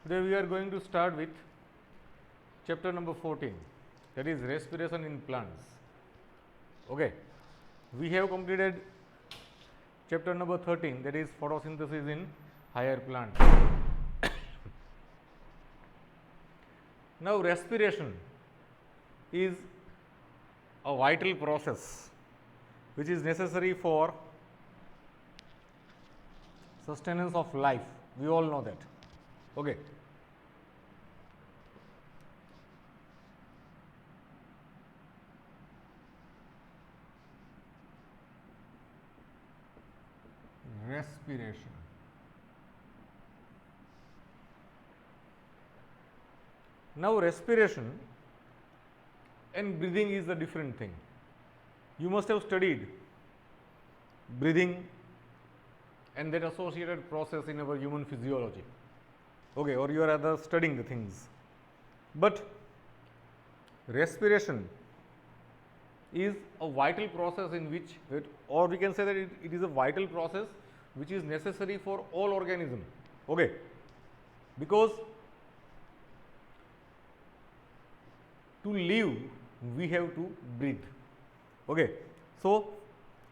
Today we are going to start with chapter number 14, that is respiration in plants. Okay, we have completed chapter number 13, that is photosynthesis in higher plants. Now respiration is a vital process which is necessary for sustenance of life. We all know that. Okay. Respiration. Now respiration and breathing is a different thing. You must have studied breathing and that associated process in our human physiology. Okay, or you are rather studying the things. But respiration is a vital process in which, or we can say that it is a vital process which is necessary for all organisms. Okay, because to live we have to breathe. Okay, so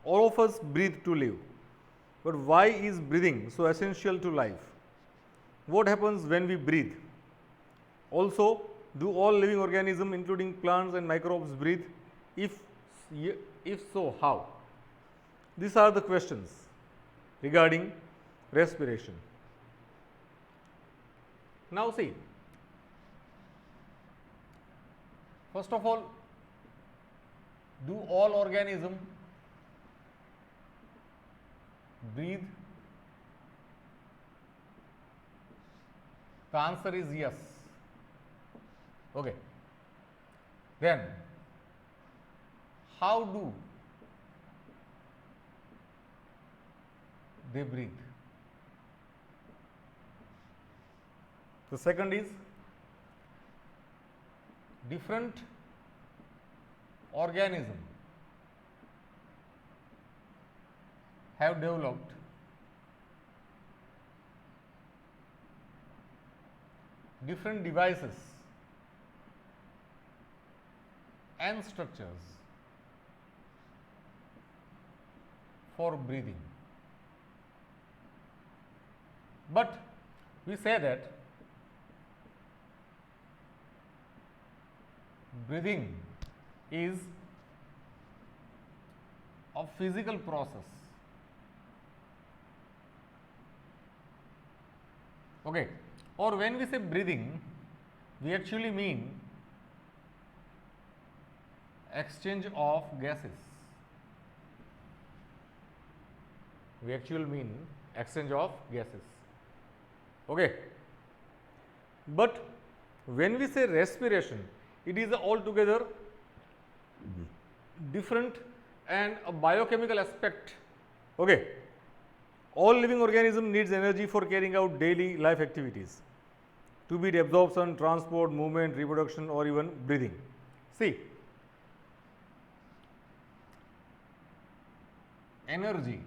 all of us breathe to live. But why is breathing so essential to life? What happens when we breathe? Also, do all living organisms including plants and microbes breathe? If so, how? These are the questions regarding respiration. Now see, first of all, do all organisms breathe? The answer is yes. Okay. Then, how do they breathe? The second is, different organisms have developed different devices and structures for breathing. But we say that breathing is a physical process. Okay, or when we say breathing, we actually mean exchange of gases. We actually mean exchange of gases. Okay, but when we say respiration, it is altogether different and a biochemical aspect. Okay, all living organism needs energy for carrying out daily life activities, to be it absorption, transport, movement, reproduction, or even breathing. See, energy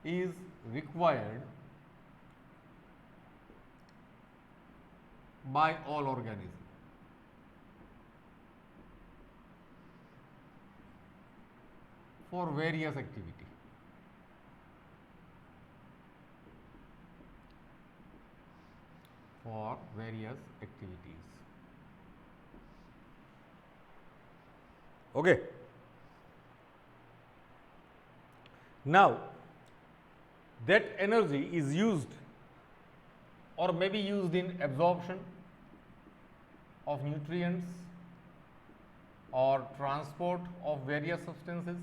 is required by all organisms. For various activity. For various activities. Okay. Now, that energy is used or may be used in absorption of nutrients or transport of various substances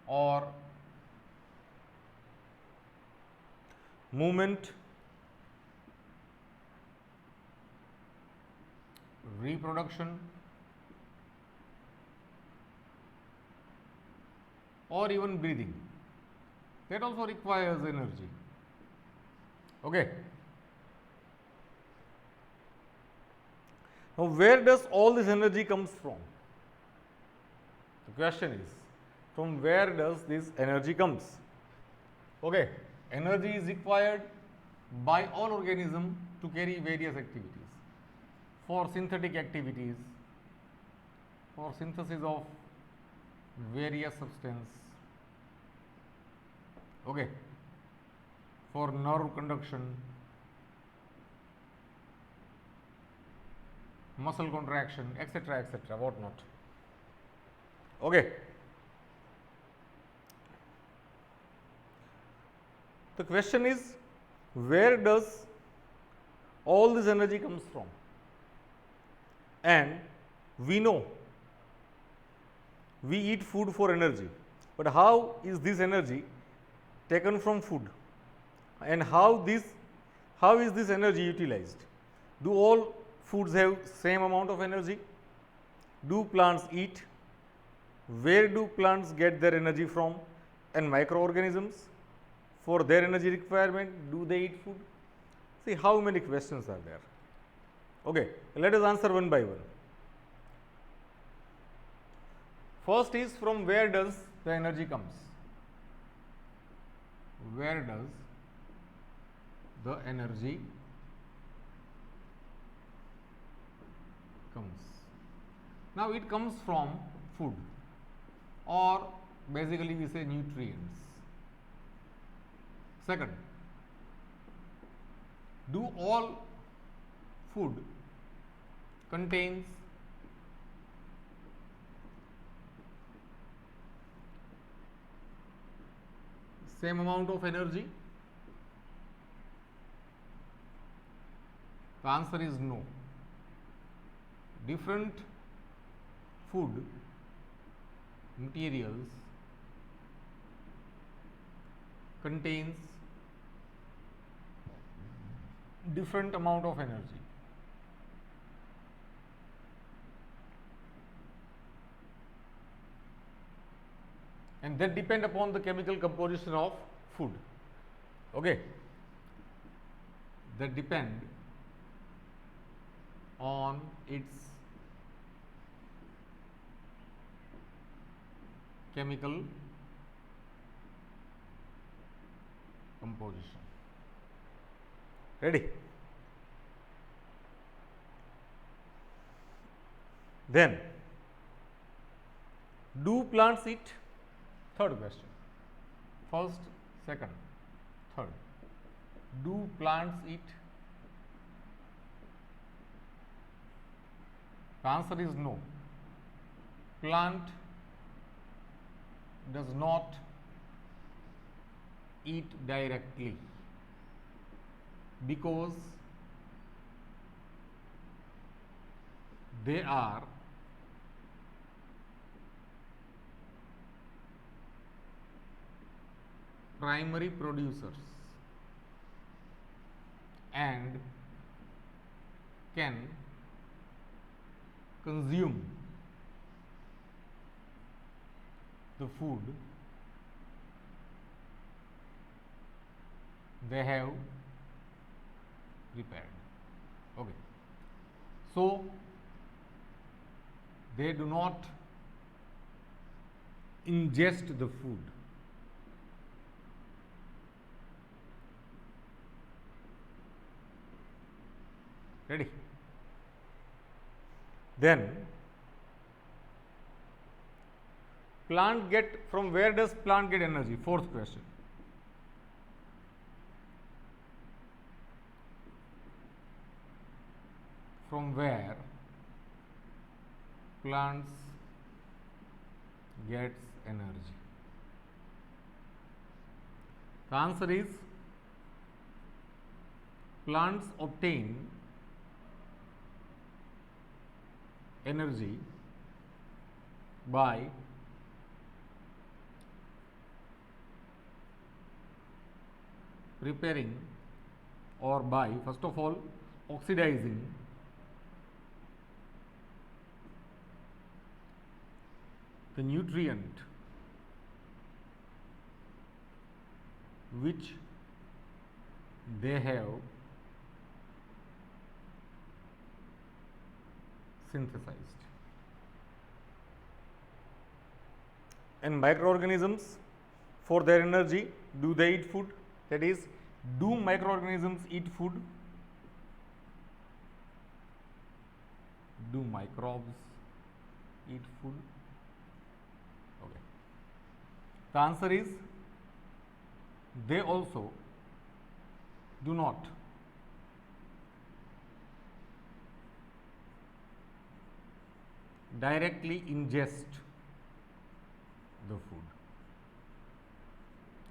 or movement, reproduction, or even breathing. That also requires energy. Okay. Now, where does all this energy comes from? The question is, from where does this energy comes? Okay, Energy is required by all organisms to carry various activities. For synthetic activities, for synthesis of various substance, okay, for nerve conduction, muscle contraction, etc., what not. Okay. The question is, where does all this energy comes from? And we know we eat food for energy, but how is this energy taken from food, and how is this energy utilized? Do all foods have same amount of energy? Do plants eat? Where do plants get their energy from? And microorganisms, for their energy requirement, do they eat food? See how many questions are there. Okay, let us answer one by one. First is, from where does the energy comes? Where does the energy comes? Now it comes from food, or basically we say nutrients. Second, do all food contains same amount of energy? The answer is no. Different food materials contains different amount of energy. And that depend upon the chemical composition of food. Okay, that depend on its chemical composition. Ready? Then, do plants eat? Third question. First, second, third. Do plants eat? The answer is no. Plant does not eat directly, because they are primary producers and can consume the food they have prepared. Okay. So, they do not ingest the food. Ready? Then, plant get, from where does plant get energy? Fourth question. From where plants gets energy? The answer is, plants obtain energy by preparing, or by, first of all, oxidizing the nutrient which they have synthesized. And microorganisms, for their energy, do they eat food? that is, do microorganisms eat food? Do microbes eat food? Okay. The answer is they also do not. Directly ingest the food.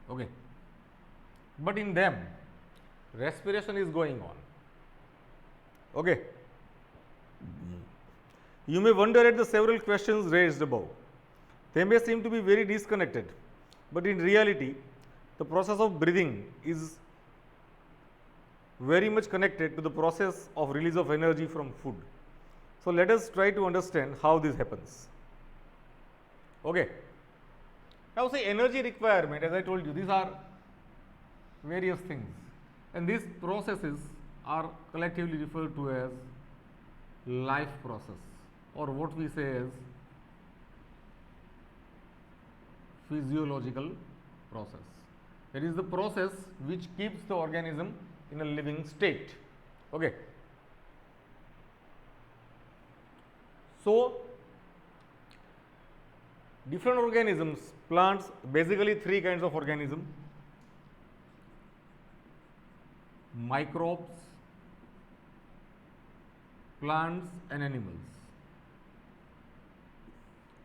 Okay. But in them, respiration is going on. Okay. You may wonder at the several questions raised above. They may seem to be very disconnected, but in reality, the process of breathing is very much connected to the process of release of energy from food. So, let us try to understand how this happens. Okay. Now, say energy requirement, as I told you, these are various things, and these processes are collectively referred to as life process, or what we say as physiological process. That is the process which keeps the organism in a living state. Okay. So, different organisms, plants, basically three kinds of organism: microbes, plants and animals.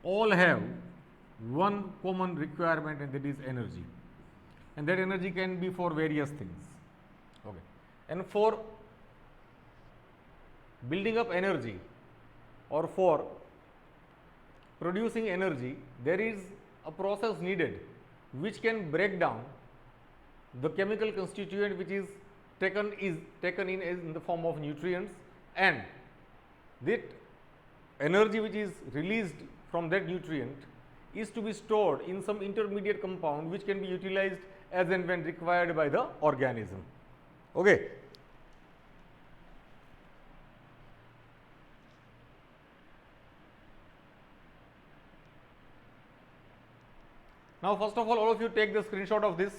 All have one common requirement, and that is energy. And that energy can be for various things. Okay. And for building up energy or for producing energy, there is a process needed which can break down the chemical constituent which is taken in the form of nutrients, and that energy which is released from that nutrient is to be stored in some intermediate compound which can be utilized as and when required by the organism. Okay. Now, first of all of you take the screenshot of this.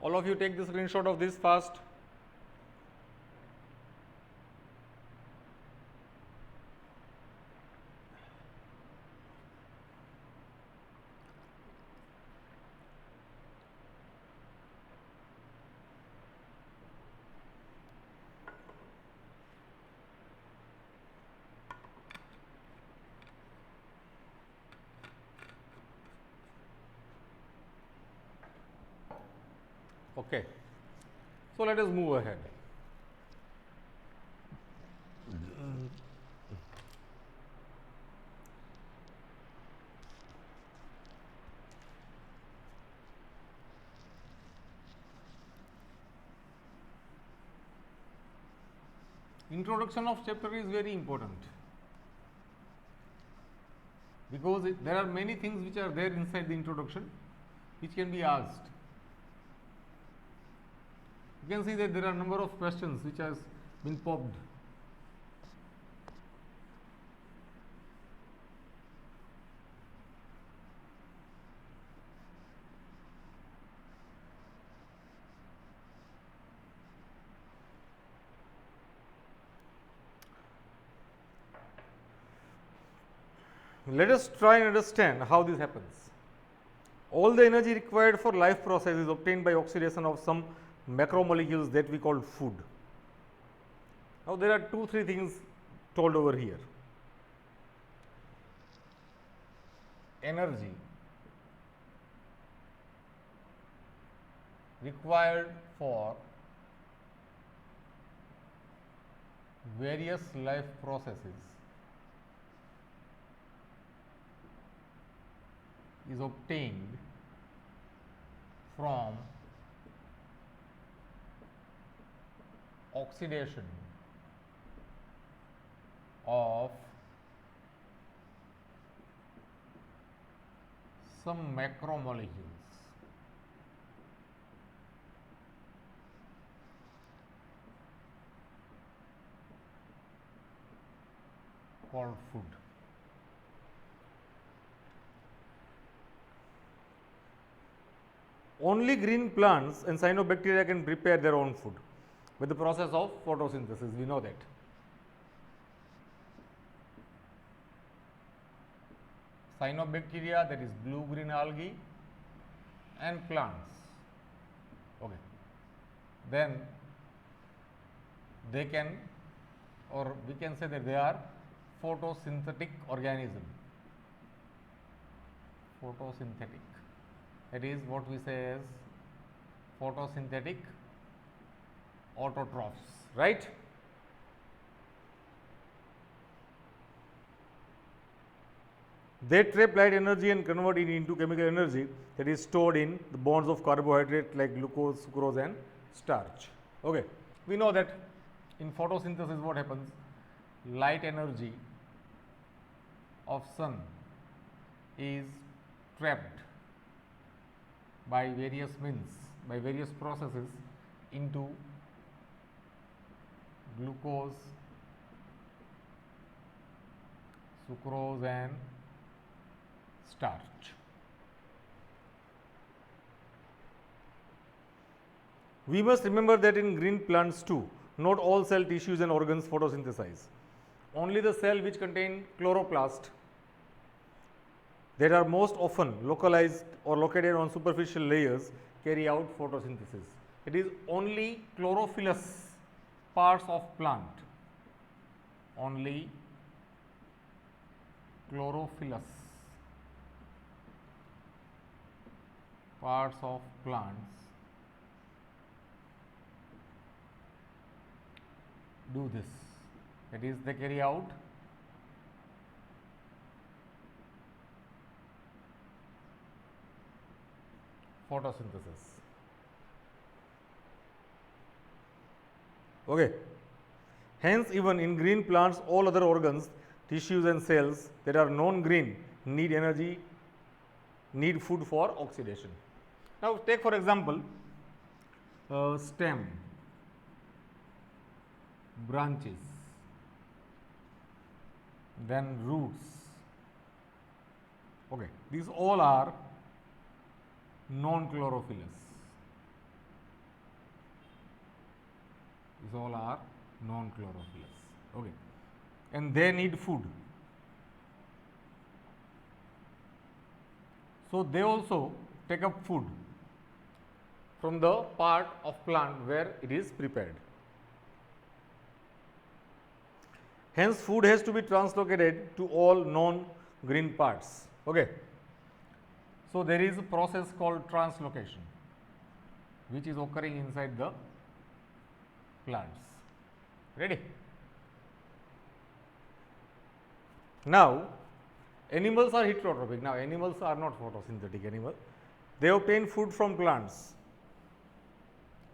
All of you take the screenshot of this fast. Okay. So, let us move ahead. Introduction of chapter is very important, because there are many things which are there inside the introduction which can be asked. You can see that there are a number of questions which has been popped. Let us try and understand how this happens. All the energy required for life process is obtained by oxidation of some macromolecules that we call food. Now, there are 2-3 things told over here. Energy required for various life processes is obtained from oxidation of some macromolecules called food. Only green plants and cyanobacteria can prepare their own food with the process of photosynthesis. We know that. Cyanobacteria, that is blue-green algae, and plants. Okay. Then they can, or we can say that they are photosynthetic organism. Photosynthetic. That is what we say as photosynthetic autotrophs, right? They trap light energy and convert it into chemical energy that is stored in the bonds of carbohydrate like glucose, sucrose and starch. Okay. We know that in photosynthesis what happens? Light energy of sun is trapped by various means, by various processes into glucose, sucrose and starch. We must remember that in green plants too, not all cell tissues and organs photosynthesize. Only the cell which contain chloroplast that are most often localized or located on superficial layers carry out photosynthesis. It is only chlorophyllous parts of plant, only chlorophyllous parts of plants do this. That is, they carry out photosynthesis. Okay. Hence, even in green plants, all other organs, tissues and cells that are non-green need energy, need food for oxidation. Now, take for example, stem, branches, then roots. Okay. These all are non-chlorophyllous. These all are non-chlorophyllous. Okay. And they need food. So, they also take up food from the part of plant where it is prepared. Hence, food has to be translocated to all non-green parts. Okay. So, there is a process called translocation which is occurring inside the plants. Ready? Now, animals are heterotrophic. Now, animals are not photosynthetic animals. They obtain food from plants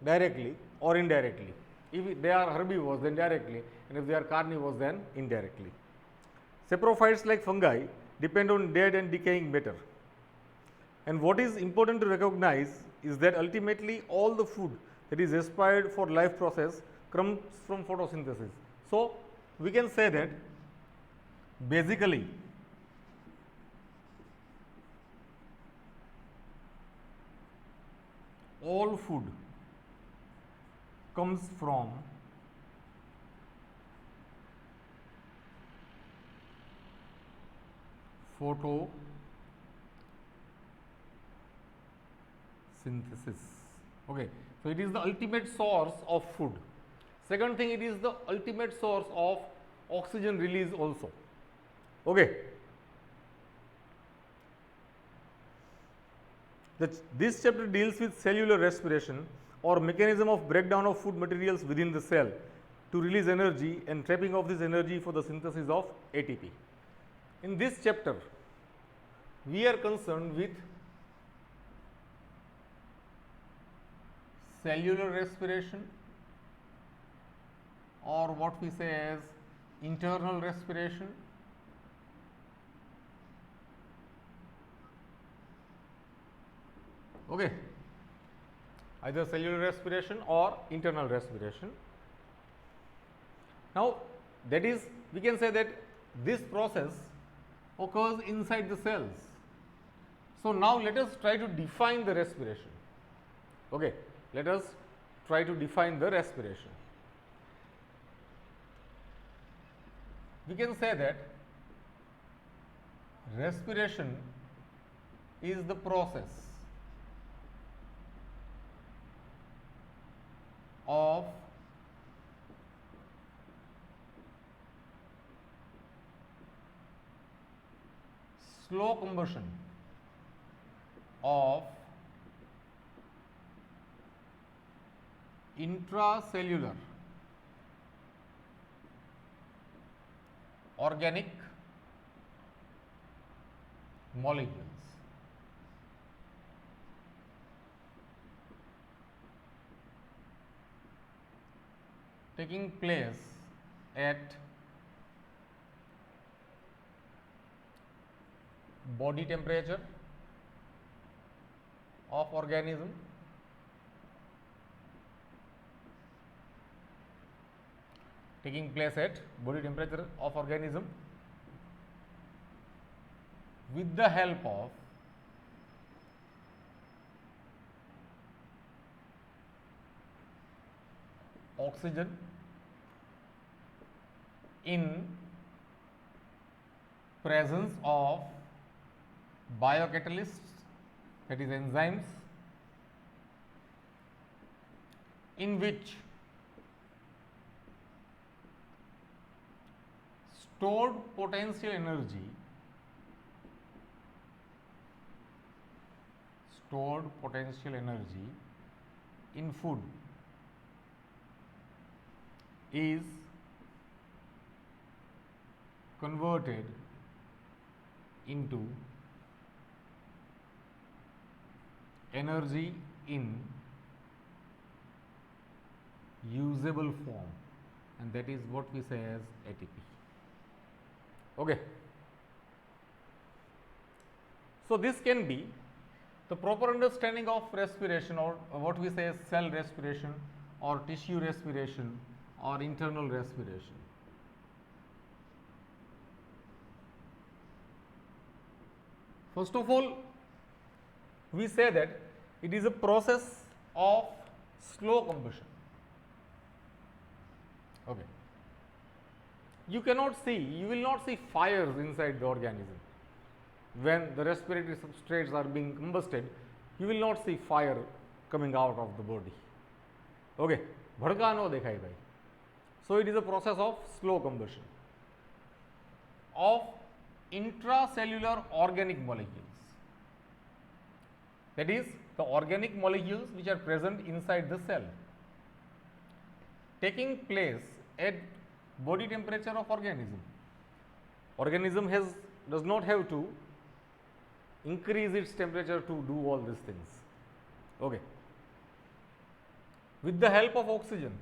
directly or indirectly. If they are herbivores, then directly, and if they are carnivores, then indirectly. Saprophytes like fungi depend on dead and decaying matter. And what is important to recognize is that ultimately all the food that is required for life process comes from photosynthesis. So, we can say that basically all food comes from photosynthesis. Okay. So, it is the ultimate source of food. Second thing, it is the ultimate source of oxygen release also. Okay. This chapter deals with cellular respiration or mechanism of breakdown of food materials within the cell to release energy and trapping of this energy for the synthesis of ATP. In this chapter, we are concerned with cellular respiration or what we say as internal respiration, okay, either cellular respiration or internal respiration. Now, that is, we can say that this process occurs inside the cells. So, now let us try to define the respiration. Okay, let us try to define the respiration. We can say that respiration is the process of slow combustion of intracellular organic molecules. Taking place at body temperature of organism, taking place at body temperature of organism with the help of oxygen in presence of biocatalysts, that is enzymes, in which stored potential energy in food is converted into energy in usable form, and that is what we say as ATP. Okay. So, this can be the proper understanding of respiration, or what we say as cell respiration or tissue respiration or internal respiration. First of all, we say that it is a process of slow combustion. Okay. You will not see fires inside the organism. When the respiratory substrates are being combusted, you will not see fire coming out of the body. Okay, भड़का no देखाई भाई. So it is a process of slow combustion of intracellular organic molecules. That is, the organic molecules which are present inside the cell, taking place at body temperature of organism. Organism does not have to increase its temperature to do all these things. Okay. With the help of oxygen.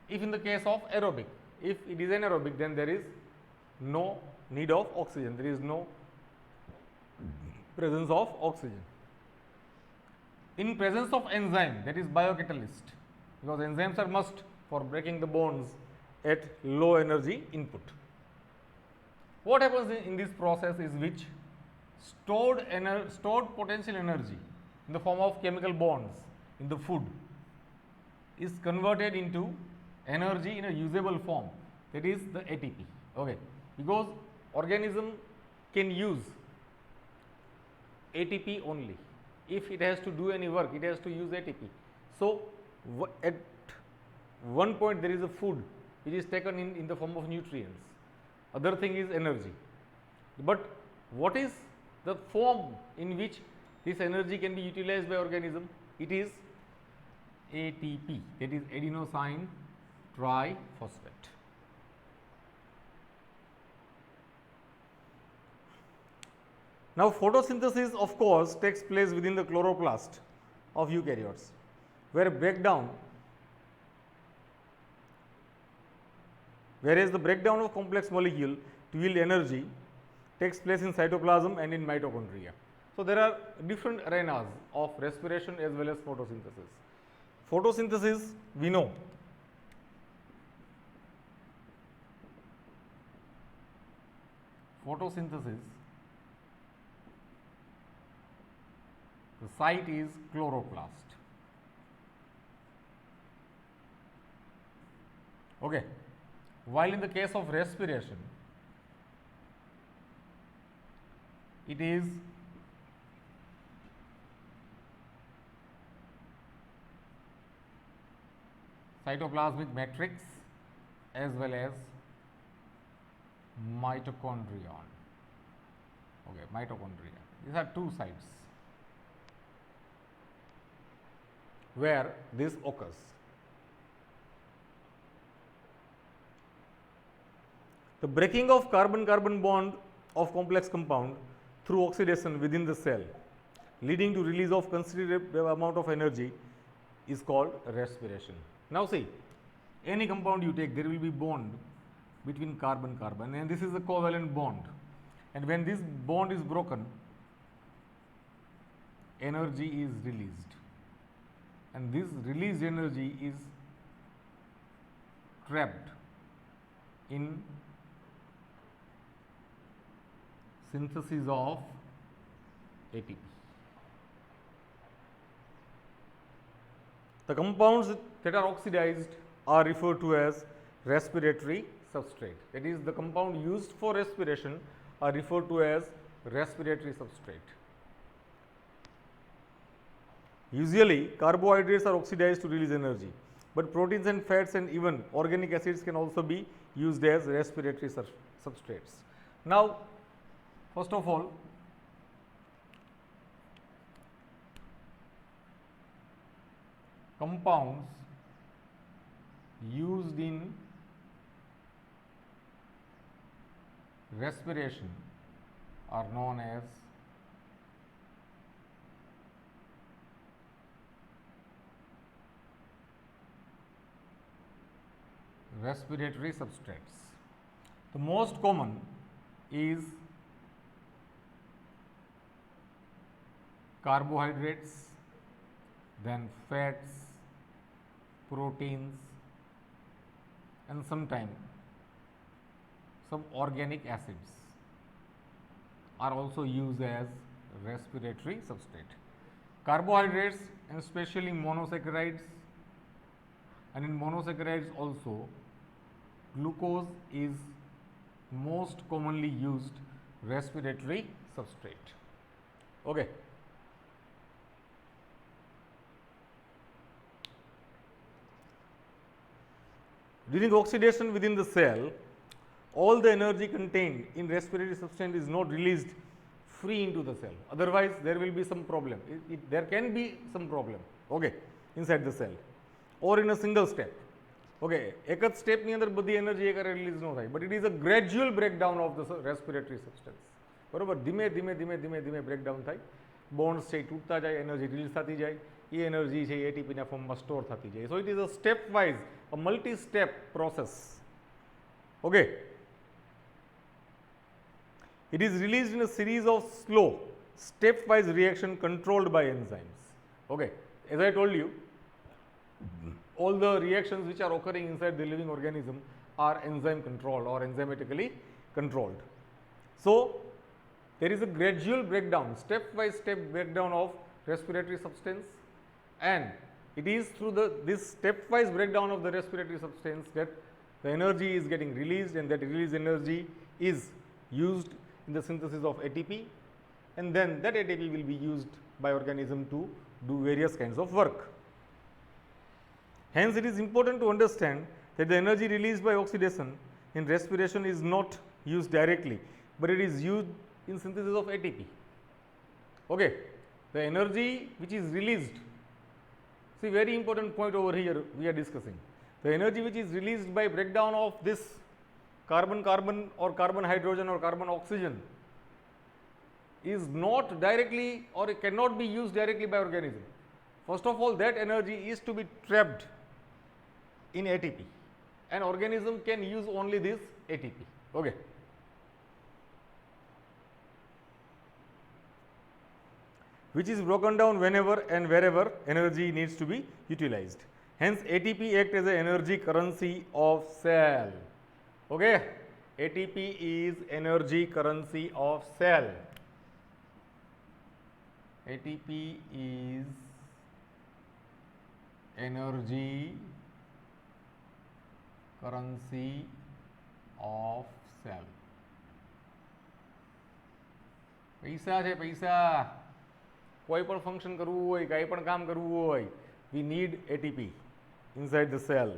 If in the case of aerobic, if it is anaerobic, then there is no need of oxygen, there is no presence of oxygen. In presence of enzyme, that is biocatalyst, because enzymes are must for breaking the bonds at low energy input. What happens in this process is which stored potential energy in the form of chemical bonds in the food is converted into energy in a usable form, that is the ATP. Okay, because organism can use ATP only. If it has to do any work, it has to use ATP. So at one point there is a food which is taken in the form of nutrients, other thing is energy. But what is the form in which this energy can be utilized by organism? It is ATP, that is adenosine triphosphate. Now, photosynthesis of course takes place within the chloroplast of eukaryotes, where breakdown whereas the breakdown of complex molecule to yield energy takes place in cytoplasm and in mitochondria. So, there are different arenas of respiration as well as photosynthesis. Photosynthesis, we know photosynthesis, the site is chloroplast. Okay. While in the case of respiration, it is cytoplasmic matrix as well as mitochondrion. Okay, mitochondria. These are two sites where this occurs. The breaking of carbon-carbon bond of complex compound through oxidation within the cell, leading to release of considerable amount of energy, is called respiration. Now see, any compound you take, there will be bond between carbon-carbon, and this is a covalent bond, and when this bond is broken, energy is released, and this released energy is trapped in synthesis of ATP. The compounds that are oxidized are referred to as respiratory substrate. That is, the compound used for respiration are referred to as respiratory substrate. Usually, carbohydrates are oxidized to release energy, but proteins and fats and even organic acids can also be used as respiratory substrates. Now, first of all, compounds used in respiration are known as respiratory substrates. The most common is carbohydrates, then fats, proteins, and sometimes some organic acids are also used as respiratory substrate. Carbohydrates, and especially monosaccharides, and in monosaccharides also glucose is most commonly used respiratory substrate. Okay. During oxidation within the cell, all the energy contained in respiratory substance is not released free into the cell. Otherwise, there will be some problem. There can be some problem, okay, inside the cell, or in a single step. Okay, એક જ સ્ટેપની અંદર બધી energy એકરે release ન થાય, but it is a gradual breakdown of the respiratory substance. બરોબર, ધીમે ધીમે ધીમે ધીમે ધીમે બ્રેકડાઉન થાય, બોન્ડ્સ છે તૂટતા જાય, એનર્જી રિલીઝ થતી જાય, એ એનર્જી છે એટીપીના ફોર્મમાં સ્ટોર થતી જાય. So it is a step wise, a multi step process. Okay, it is released in a series of slow step-wise reaction controlled by enzymes. Okay, as I told you, all the reactions which are occurring inside the living organism are enzyme controlled or enzymatically controlled. So, there is a gradual breakdown, step-wise step breakdown of respiratory substance, and it is through this step-wise breakdown of the respiratory substance that the energy is getting released, and that released energy is used in the synthesis of ATP, and then that ATP will be used by organism to do various kinds of work. Hence, it is important to understand that the energy released by oxidation in respiration is not used directly, but it is used in synthesis of ATP. Okay, the energy which is released, see, very important point over here we are discussing. The energy which is released by breakdown of this carbon-carbon or carbon-hydrogen or carbon-oxygen is not directly, or it cannot be used directly by organism. First of all, that energy is to be trapped in ATP, an organism can use only this ATP. Okay. Which is broken down whenever and wherever energy needs to be utilized. Hence, ATP acts as an energy currency of cell. Okay, ATP is energy currency of cell. ATP is energy currency of cell. પૈસા છે પૈસા, કોઈ પણ function કરવું હોય, કંઈ પણ કામ કરવું હોય, we need ATP inside the cell.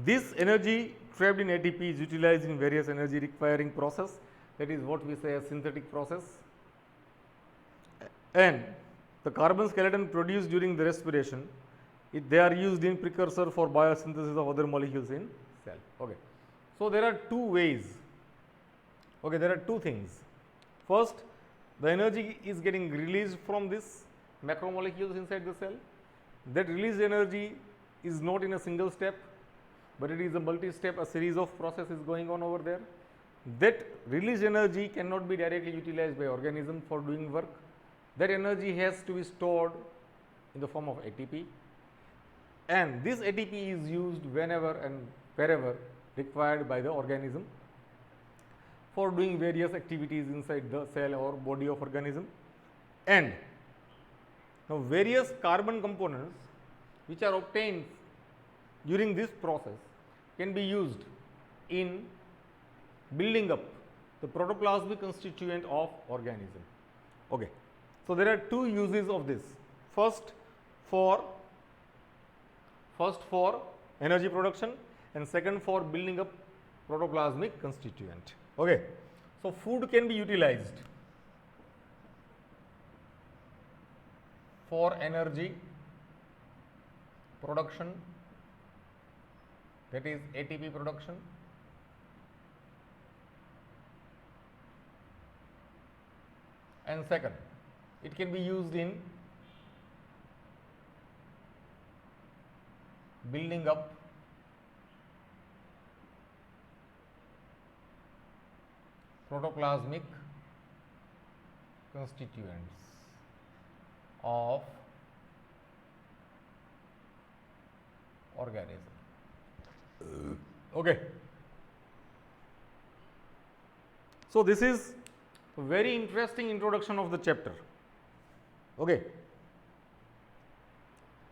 This energy trapped in ATP is utilized in various energy requiring process, that is what we say a synthetic process, and the carbon skeleton produced during the respiration, they are used in precursor for biosynthesis of other molecules in cell. Okay, so there are two ways. Okay, there are two things. First, the energy is getting released from this macromolecules inside the cell. That released energy is not in a single step, but it is a multi-step, a series of processes going on over there. That released energy cannot be directly utilized by organism for doing work. That energy has to be stored in the form of ATP, and this ATP is used whenever and wherever required by the organism for doing various activities inside the cell or body of organism. And now various carbon components which are obtained during this process can be used in building up the protoplasmic constituent of organism. Okay, so there are two uses of this. First for energy production, and second for building up protoplasmic constituent. Okay, so food can be utilized for energy production, that is ATP production, and second, it can be used in building up protoplasmic constituents of organism. Okay, so this is a very interesting introduction of the chapter. Okay,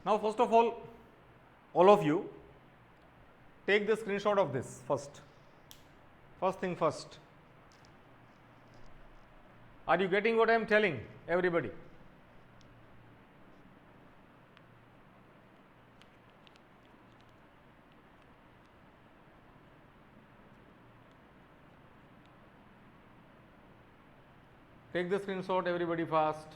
now first of all of you take the screenshot of this first thing first. Are you getting what I am telling everybody? Take the screenshot everybody fast.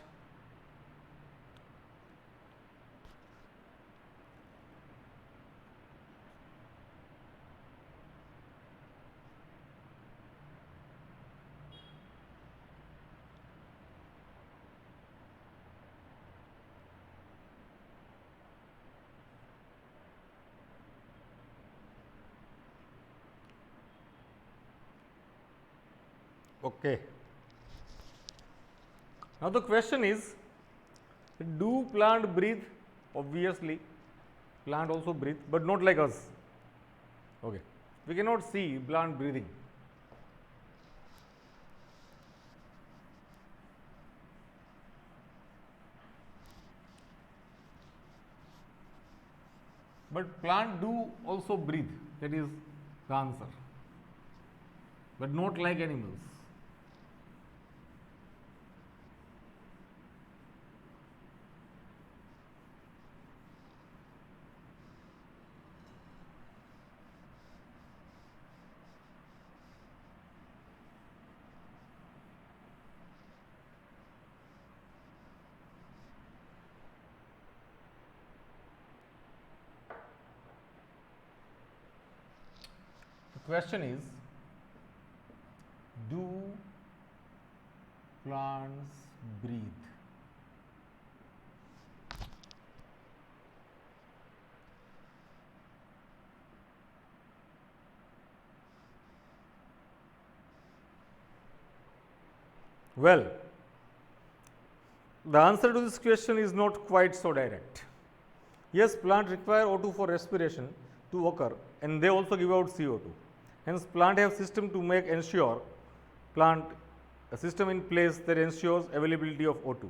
Okay. Now the question is, do plant breathe? Obviously, plant also breathe, but not like us. Okay, we cannot see plant breathing. But plant do also breathe, that is the answer, but not like animals. Question is, do plants breathe? Well, the answer to this question is not quite so direct. Yes, plant require O2 for respiration to occur, and they also give out CO2. Hence, plant have system to make ensure plant a system in place that ensures availability of O2.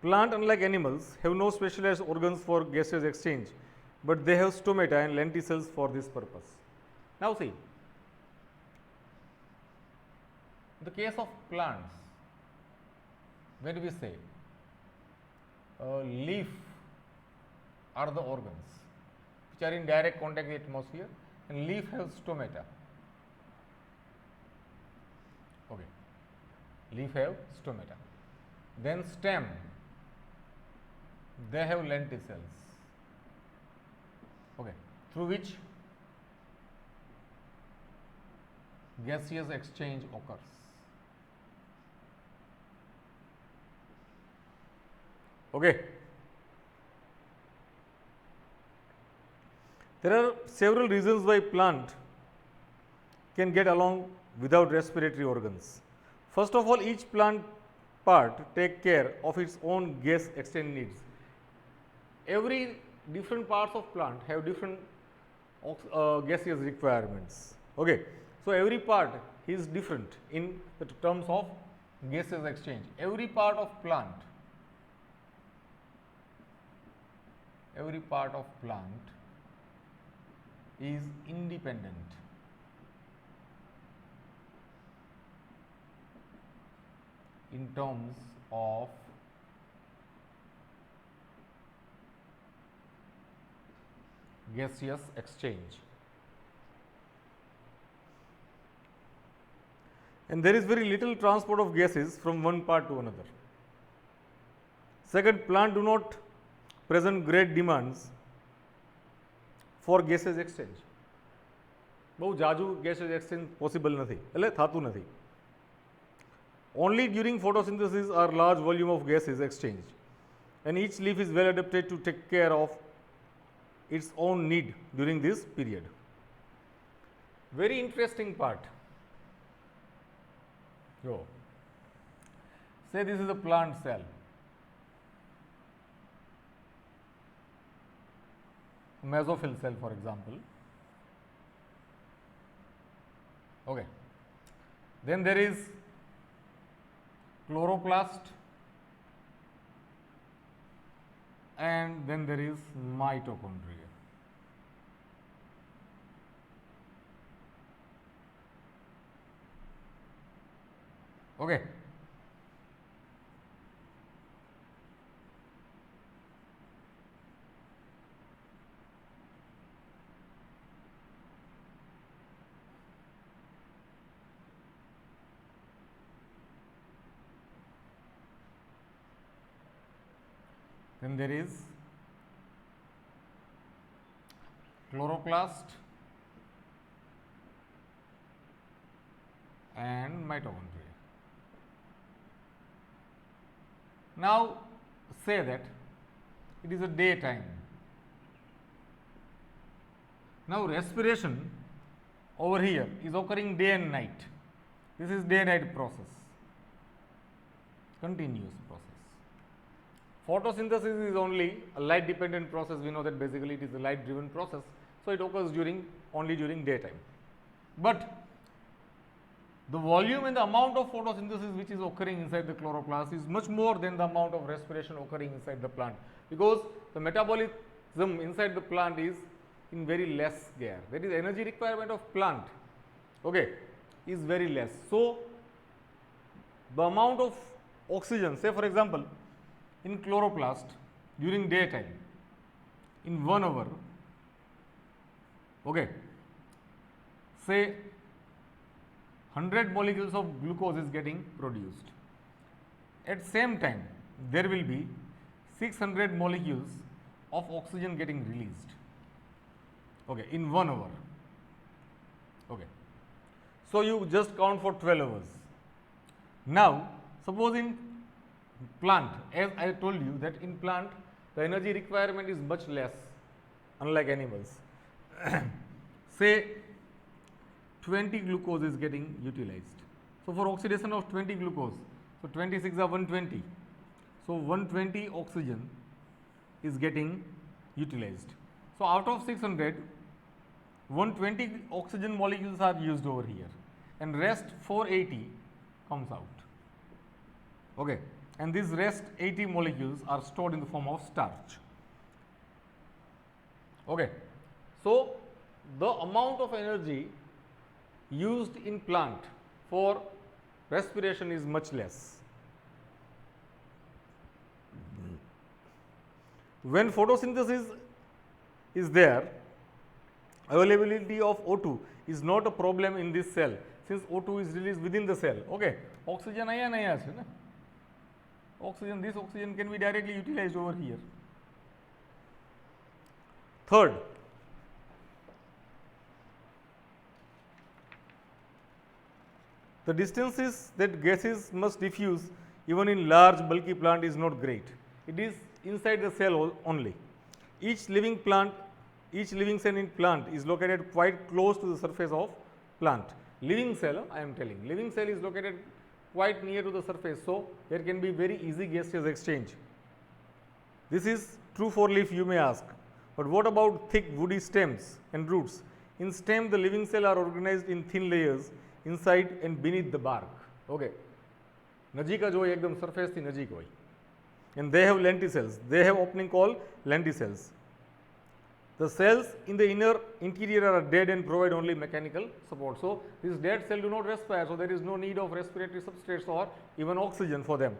Plant, unlike animals, have no specialized organs for gaseous exchange, but they have stomata and lenticels for this purpose. Now see, in the case of plants, when we say leaf are the organs which are in direct contact with the atmosphere, and leaf has stomata. Okay, leaf have stomata. Then stem, they have lenticels. Okay, through which gaseous exchange occurs. Okay. There are several reasons why plant can get along without respiratory organs. First of all, each plant part take care of its own gas exchange needs. Every different parts of plant have different gaseous requirements. Okay. So, every part is different in the terms of gaseous exchange. Every part of plant is independent in terms of gaseous exchange, and there is very little transport of gases from one part to another. Second, plant do not present great demands for gaseous exchange. બહુ જાજુ gaseous exchange possible નથી, એટલે થતું નથી. Only during photosynthesis are large volume of gases exchanged, and each leaf is well adapted to take care of its own need during this period. Very interesting part. So, say this is a plant cell. Mesophyll cell, for example. Okay. Then there is chloroplast, and then there is mitochondria. Okay. Then there is chloroplast and mitochondria. Now, say that it is a daytime. Now, respiration over here is occurring day and night. This is day-night process, continuous process. Photosynthesis is only a light dependent process. We know that basically it is a light driven process. So, it occurs only during daytime. But the volume and the amount of photosynthesis which is occurring inside the chloroplast is much more than the amount of respiration occurring inside the plant, because the metabolism inside the plant is in very less gear. That is, energy requirement of plant, okay, is very less. So, the amount of oxygen, say for example, in chloroplast during daytime, in 1 hour, okay, say 100 molecules of glucose is getting produced. At same time, there will be 600 molecules of oxygen getting released, okay, in 1 hour. Okay. So, you just count for 12 hours. Now, suppose in plant, as I told you that in plant the energy requirement is much less, unlike animals. Say 20 glucose is getting utilized. So for oxidation of 20 glucose, so 26 are 120. So 120 oxygen is getting utilized. So out of 600, 120 oxygen molecules are used over here, and rest 480 comes out. Okay, and these rest 80 molecules are stored in the form of starch. Okay, so the amount of energy used in plant for respiration is much less. When photosynthesis is there, availability of O2 is not a problem in this cell, since O2 is released within the cell. Okay, oxygen aya naya chhe na. Oxygen, this oxygen can be directly utilized over here. Third, the distances that gases must diffuse even in large bulky plant is not great. It is inside the cell only. Each living cell in plant is located quite close to the surface of plant. Living cell, I am telling, living cell is located quite near to the surface, so there can be very easy gaseous exchange. This is true for leaf, you may ask, but what about thick woody stems and roots? In stem, the living cell are organized in thin layers inside and beneath the bark. Okay, નજીક જ હોય, એકદમ surface થી નજીક હોય. And they have lenticels. They have opening called lenticels. The cells in the interior are dead and provide only mechanical support. So these dead cells do not respire, so there is no need of respiratory substrates or even oxygen for them.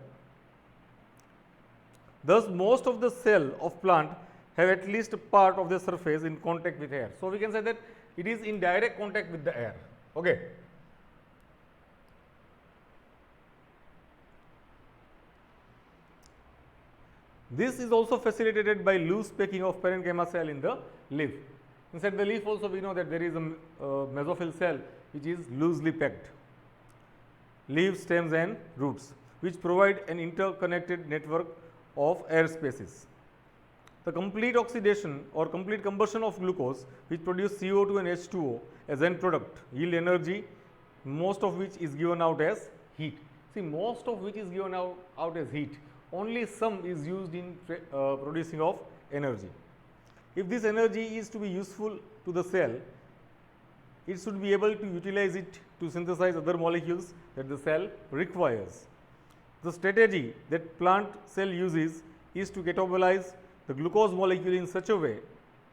Thus, most of the cell of plant have at least a part of the surface in contact with air. So we can say that it is in direct contact with the air. Okay. This is also facilitated by loose packing of parenchyma cell in the leaf. Inside the leaf also we know that there is a mesophyll cell which is loosely packed. Leaves, stems and roots, which provide an interconnected network of air spaces. The complete oxidation or complete combustion of glucose, which produce CO2 and H2O as end product, yield energy, most of which is given out as heat. See, most of which is given out as heat. Only some is used in producing of energy. If this energy is to be useful to the cell, it should be able to utilize it to synthesize other molecules that the cell requires. The strategy that plant cell uses is to catabolize the glucose molecule in such a way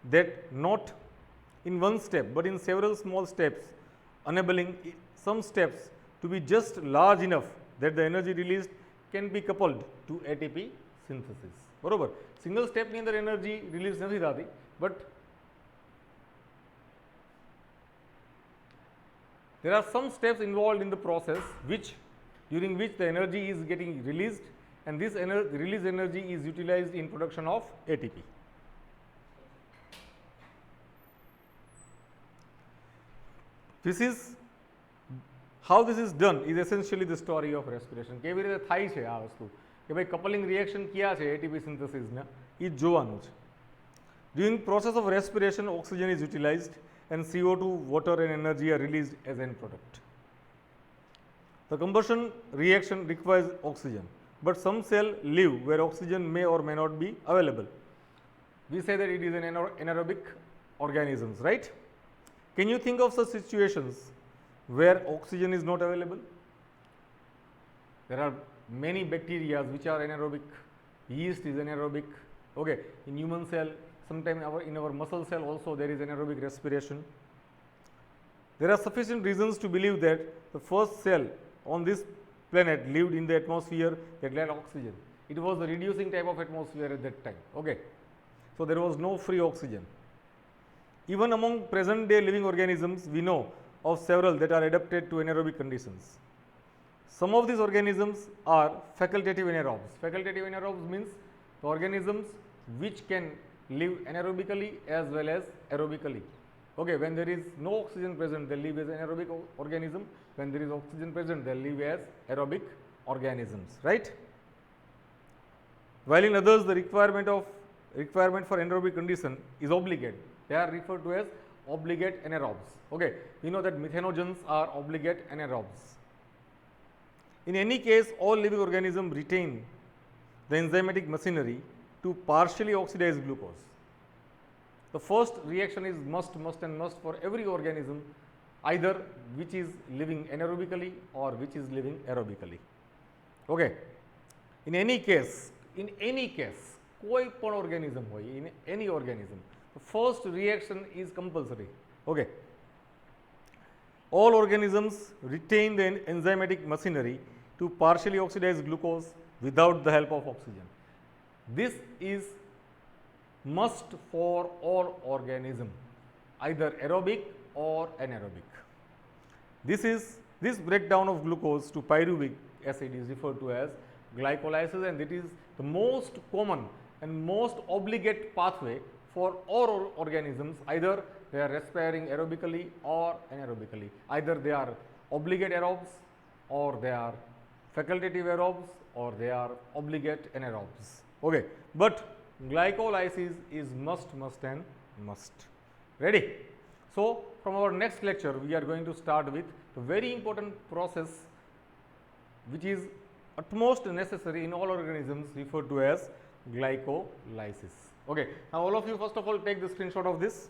that not in one step but in several small steps, enabling some steps to be just large enough that the energy released can be coupled to ATP synthesis. બરોબર, single સ્ટેપની અંદર energy release નથી થતી, but there are some steps involved in the process during which the energy is getting released, and this released energy is utilized in production of ATP. How this is done is essentially the story of respiration. કેવી રીતે થાય છે આ વસ્તુ, કે ભાઈ coupling reaction ક્યાં છે ATP સિન્થેસિસના, એ જોવાનું છે. During process of respiration, oxygen is utilized and CO2, water and energy are released as end product. The combustion reaction requires oxygen, but some cells live where oxygen may or may not be available. We say that it is an anaerobic organisms, right? Can you think of such situations where oxygen is not available? There are many bacteria which are anaerobic. Yeast is anaerobic. Okay, in human cell, sometimes in our muscle cell also there is anaerobic respiration. There are sufficient reasons to believe that the first cell on this planet lived in the atmosphere that had oxygen. It was a reducing type of atmosphere at that time. Okay, so there was no free oxygen. Even among present day living organisms, we know of several that are adapted to anaerobic conditions. Some of these organisms are facultative anaerobes. Facultative anaerobes means the organisms which can live anaerobically as well as aerobically. Okay, when there is no oxygen present, they live as anaerobic organism. When there is oxygen present, they live as aerobic organisms, right? While in others, the requirement for anaerobic condition is obligate. They are referred to as obligate anaerobes. Okay, we know that methanogens are obligate anaerobes. In any case, all living organisms retain the enzymatic machinery to partially oxidize glucose. The first reaction is must and must for every organism, either which is living anaerobically or which is living aerobically. Okay. In any case, કોઈ પણ organism હોય, in any organism, the first reaction is compulsory. Okay. All organisms retain the enzymatic machinery to partially oxidize glucose without the help of oxygen. This is must for all organism, either aerobic or anaerobic. This breakdown of glucose to pyruvic acid is referred to as glycolysis, and it is the most common and most obligate pathway for all organisms, either they are respiring aerobically or anaerobically. Either they are obligate aerobes, or they are facultative aerobes, or they are obligate anaerobes. Okay. But glycolysis is must and must. Ready? So, from our next lecture, we are going to start with the very important process which is utmost necessary in all organisms, referred to as glycolysis. Okay. Now, all of you first of all take the screenshot of this.